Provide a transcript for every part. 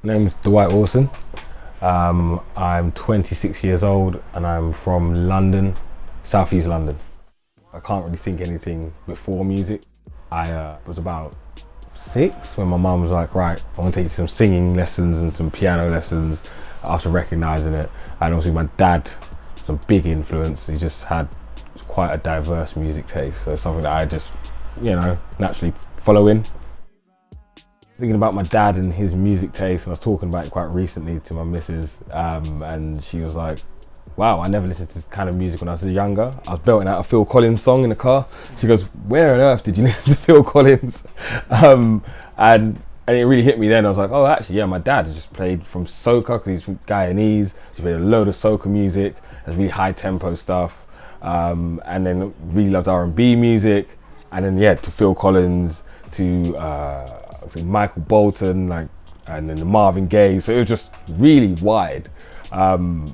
My name is Dwight Wilson. I'm 26 years old and I'm from London, Southeast London. I can't really think anything before music. I was about 6 when my mum was like, right, I want to take you some singing lessons and some piano lessons, after recognising it. And obviously my dad was a big influence. He just had quite a diverse music taste. So it's something that I just, naturally follow in. Thinking about my dad and his music taste, and I was talking about it quite recently to my missus, and she was like, wow, I never listened to this kind of music when I was younger. I was belting out a Phil Collins song in the car. She goes, where on earth did you listen to Phil Collins? And it really hit me then. I was like, oh, actually, yeah, my dad just played from soca, because he's from Guyanese. He played a load of soca music, has really high tempo stuff, and then really loved R&B music, and then to Phil Collins, to Michael Bolton, and then the Marvin Gaye. So it was just really wide. And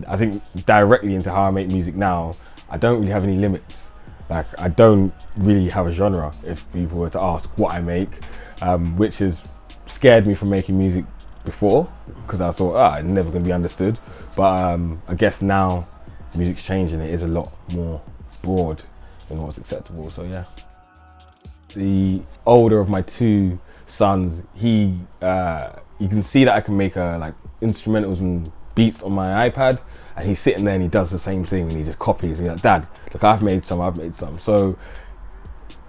I think directly into how I make music now, I don't really have any limits. I don't really have a genre, if people were to ask what I make, which has scared me from making music before, because I thought, it's never gonna be understood. But I guess now music's changing. It is a lot more broad in what's acceptable, so yeah. The older of my 2 sons, you can see that I can make instrumentals and beats on my iPad, and he's sitting there and he does the same thing and he just copies, and he's like, Dad, look, I've made some. So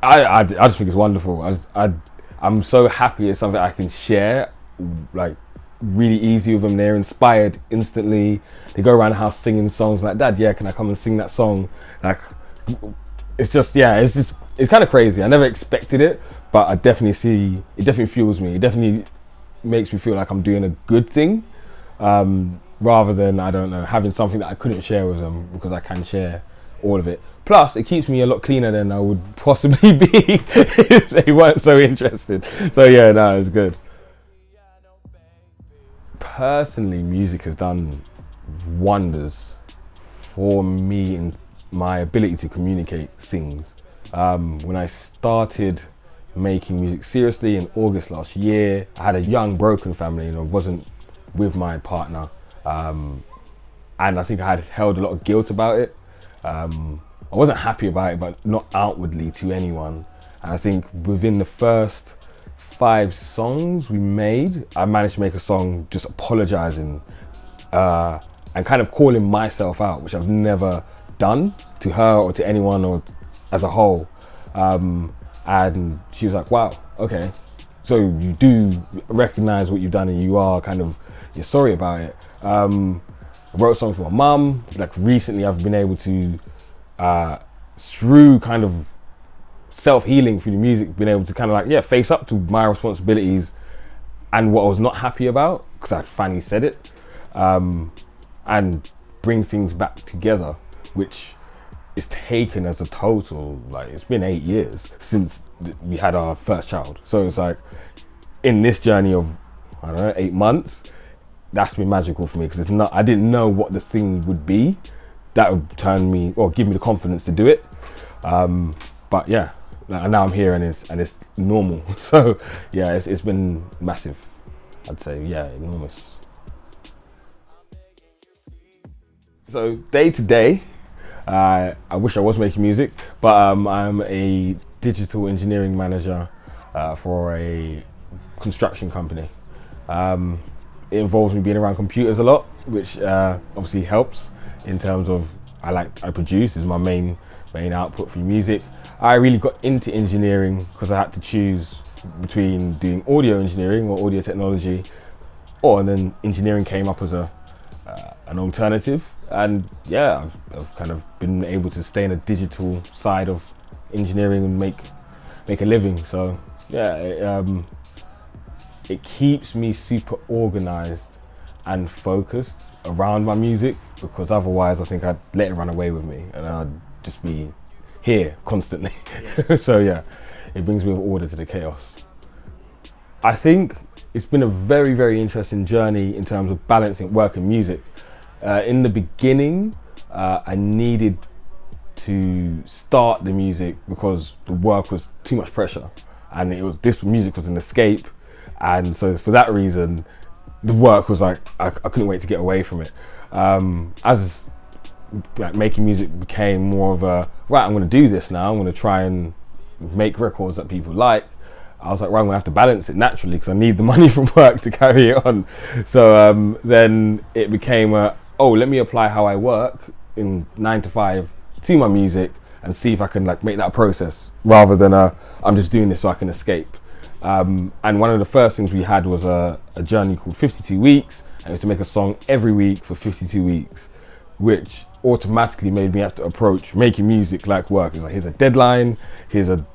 I just think it's wonderful. I'm so happy it's something I can share really easy with them. They're inspired instantly. They go around the house singing songs like, Dad, yeah, can I come and sing that song? It's kind of crazy. I never expected it, but I definitely see, it definitely fuels me. It definitely makes me feel like I'm doing a good thing, rather than, I don't know, having something that I couldn't share with them, because I can share all of it. Plus, it keeps me a lot cleaner than I would possibly be if they weren't so interested. So yeah, no, it's good. Personally, music has done wonders for me in my ability to communicate things. When I started making music seriously in August last year, I had a young broken family and I wasn't with my partner, and I think I had held a lot of guilt about it. I wasn't happy about it, but not outwardly to anyone. And I think within the first 5 songs we made, I managed to make a song just apologizing and kind of calling myself out, which I've never done to her or to anyone or as a whole. And she was like, wow, okay, so you do recognize what you've done and you're sorry about it. I wrote songs for my mum. Recently I've been able to, through kind of self-healing through the music, been able to face up to my responsibilities and what I was not happy about, because I'd finally said it, and bring things back together, which is taken as a total, it's been 8 years since we had our first child. So it's in this journey of, 8 months, that's been magical for me, because I didn't know what the thing would be that would turn me or give me the confidence to do it. But yeah, now I'm here and it's normal. So yeah, it's been massive. I'd say, yeah, enormous. So day to day, I wish I was making music, but I'm a digital engineering manager for a construction company. It involves me being around computers a lot, which obviously helps in terms of I produce is my main output for music. I really got into engineering because I had to choose between doing audio engineering or audio technology, and then engineering came up as an alternative. And yeah, I've kind of been able to stay in the digital side of engineering and make a living. So yeah, it keeps me super organized and focused around my music, because otherwise I think I'd let it run away with me and I'd just be here constantly. Yeah. So yeah, it brings me with order to the chaos. I think it's been a very, very interesting journey in terms of balancing work and music. In the beginning, I needed to start the music because the work was too much pressure, and this music was an escape, And so for that reason, the work was like, I couldn't wait to get away from it. As like making music became more of a, right, I'm gonna do this now, I'm gonna try and make records that people like. I was like, right, I'm gonna have to balance it naturally because I need the money from work to carry it on. So then it became let me apply how I work in 9 to 5 to my music and see if I can like make that a process rather than I'm just doing this so I can escape. And one of the first things we had was a journey called 52 Weeks, and it was to make a song every week for 52 weeks, which automatically made me have to approach making music like work. It's like, here's a deadline, here's an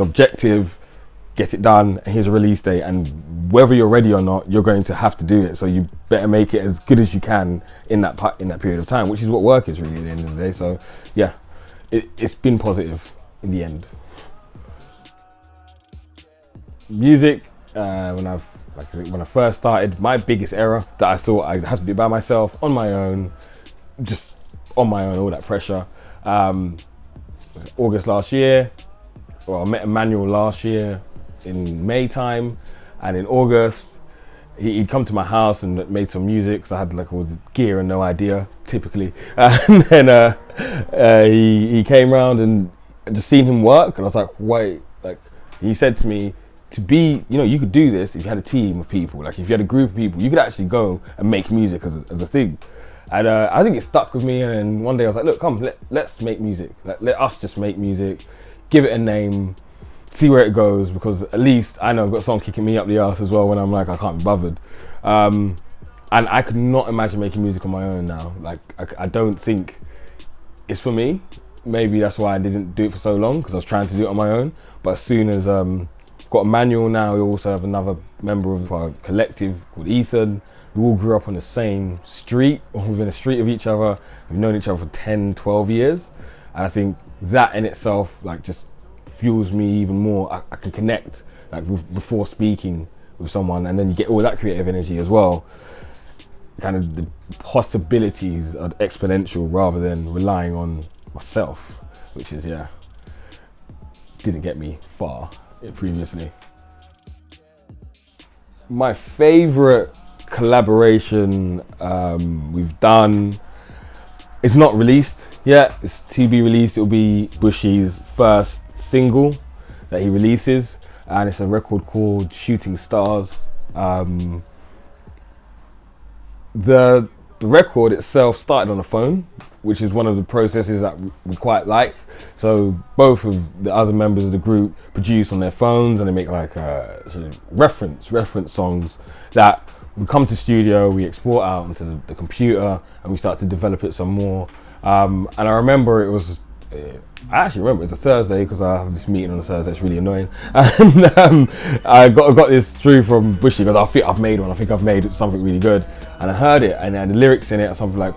objective, get it done, and here's a release date, and whether you're ready or not, you're going to have to do it. So you better make it as good as you can in that period of time, which is what work is really at the end of the day. So yeah, it's been positive in the end. Music, when I first started, my biggest error that I thought I'd have to do by myself, on my own, all that pressure. August last year, I met Emmanuel last year in May time, and in August he'd come to my house and made some music, so I had like all the gear and no idea, typically. And then he came round, and just seen him work, and I was like, wait, like, he said to me, to be, you could do this if you had a team of people, like if you had a group of people, you could actually go and make music as a thing. And I think it stuck with me, and then one day I was like, look, come, let's make music, let us just make music, give it a name, see where it goes, because at least I know I've got someone kicking me up the arse as well when I'm like, I can't be bothered. And I could not imagine making music on my own now. Like, I don't think it's for me. Maybe that's why I didn't do it for so long, because I was trying to do it on my own. But as soon as got Emmanuel now, we also have another member of our collective called Ethan. We all grew up on the same street, or within a street of each other. We've known each other for 10, 12 years. And I think that in itself, like, just fuels me even more. I can connect like before speaking with someone, and then you get all that creative energy as well. Kind of the possibilities are exponential rather than relying on myself, which is, didn't get me far previously. My favorite collaboration we've done, it's not released yet, it's to be released. It'll be Bushy's first single that he releases, and it's a record called Shooting Stars. The record itself started on a phone, which is one of the processes that we quite like. So both of the other members of the group produce on their phones, and they make like sort of reference songs that we come to studio, we export out onto the computer, and we start to develop it some more. And I remember it was a Thursday, because I have this meeting on a Thursday. It's really annoying. And I got this through from Bushy, because I think I've made something really good. And I heard it, and the lyrics in it are something like,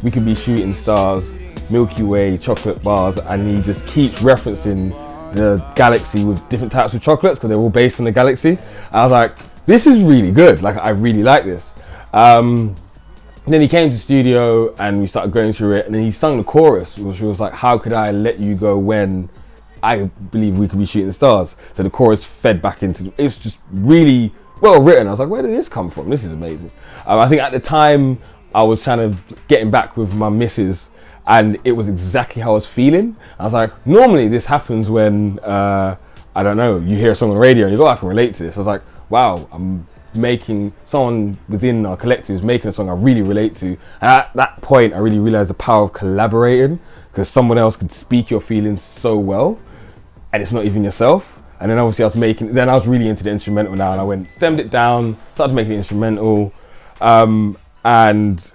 we could be shooting stars, Milky Way, chocolate bars, and he just keeps referencing the galaxy with different types of chocolates, because they're all based on the galaxy. And I was like, this is really good. Like, I really like this. And then he came to the studio, and we started going through it, and then he sung the chorus, which was like, how could I let you go when I believe we could be shooting stars? So the chorus fed back into, it's just really well written. I was like, where did this come from? This is amazing. I think at the time I was trying to getting back with my missus, and it was exactly how I was feeling. I was like, normally this happens when, I don't know, you hear a song on the radio and you go, I can relate to this. I was like, wow, I'm making, someone within our collective is making a song I really relate to. And at that point I really realized the power of collaborating, because someone else could speak your feelings so well, and it's not even yourself. And then obviously I was really into the instrumental now, and I stemmed it down, started making the instrumental, and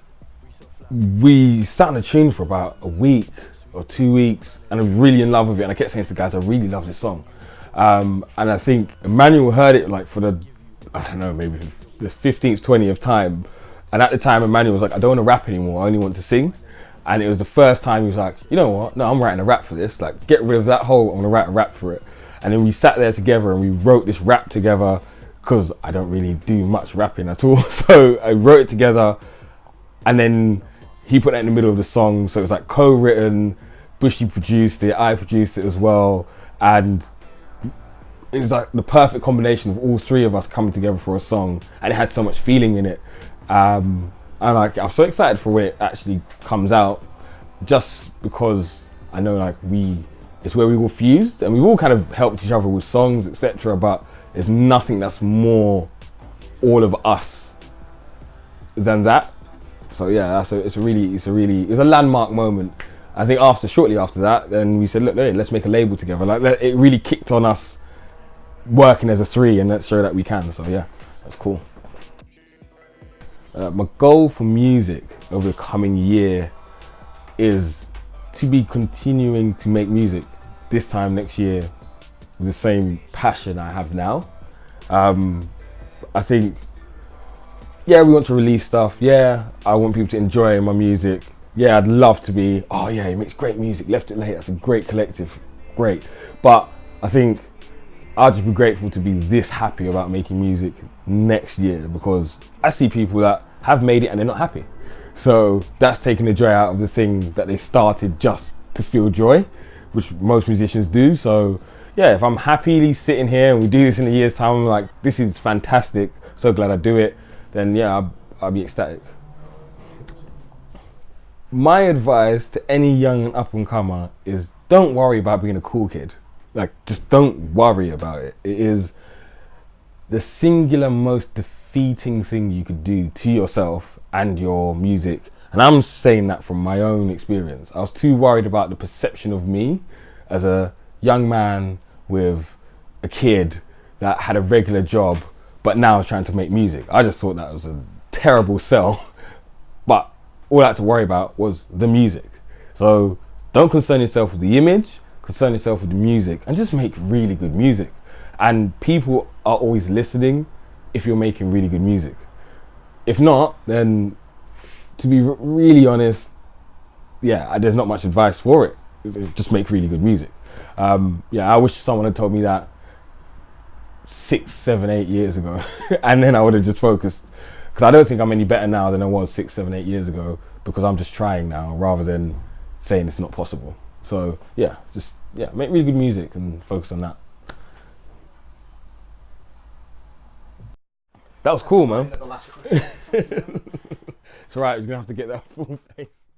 we sat on a tune for about a week or 2 weeks, and I was really in love with it. And I kept saying to the guys, I really love this song. And I think Emmanuel heard it like for the, I don't know, maybe the 15th, 20th time. And at the time, Emmanuel was like, I don't want to rap anymore, I only want to sing. And it was the first time he was like, you know what, no, I'm writing a rap for this. Like, get rid of that whole, I'm gonna write a rap for it. And then we sat there together and we wrote this rap together, because I don't really do much rapping at all. So I wrote it together, and then he put that in the middle of the song. So it was like co-written, Bushy produced it, I produced it as well. And it's like the perfect combination of all three of us coming together for a song, and it had so much feeling in it. And like, I'm so excited for when it actually comes out, just because I know like it's where we all fused, and we've all kind of helped each other with songs, etc. But there's nothing that's more all of us than that. So yeah, it was a landmark moment. I think shortly after that, then we said, look, hey, let's make a label together. Like, it really kicked on us working as a three, and let's show that we can. So yeah, that's cool. My goal for music over the coming year is to be continuing to make music this time next year with the same passion I have now. I think, yeah, we want to release stuff. Yeah, I want people to enjoy my music. Yeah, I'd love to be, oh yeah, he makes great music, Left It Late, that's a great collective, great. But I think I'll just be grateful to be this happy about making music next year, because I see people that have made it and they're not happy. So that's taking the joy out of the thing that they started just to feel joy, which most musicians do. So yeah, if I'm happily sitting here and we do this in a year's time, I'm like, this is fantastic, so glad I do it, then yeah, I'll be ecstatic. My advice to any young and up and comer is, don't worry about being a cool kid. Like, just don't worry about it. It is the singular most defeating thing you could do to yourself and your music. And I'm saying that from my own experience. I was too worried about the perception of me as a young man with a kid that had a regular job, but now is trying to make music. I just thought that was a terrible sell. But all I had to worry about was the music. So don't concern yourself with the image, concern yourself with the music, and just make really good music. And people are always listening if you're making really good music. If not, then to be really honest, yeah, there's not much advice for it. Just make really good music. Yeah, I wish someone had told me that 6, 7, 8 years ago, and then I would have just focused. Because I don't think I'm any better now than I was 6, 7, 8 years ago, because I'm just trying now rather than saying it's not possible. So yeah, just make really good music and focus on that. That was cool, man. It's alright, you're gonna have to get that full face.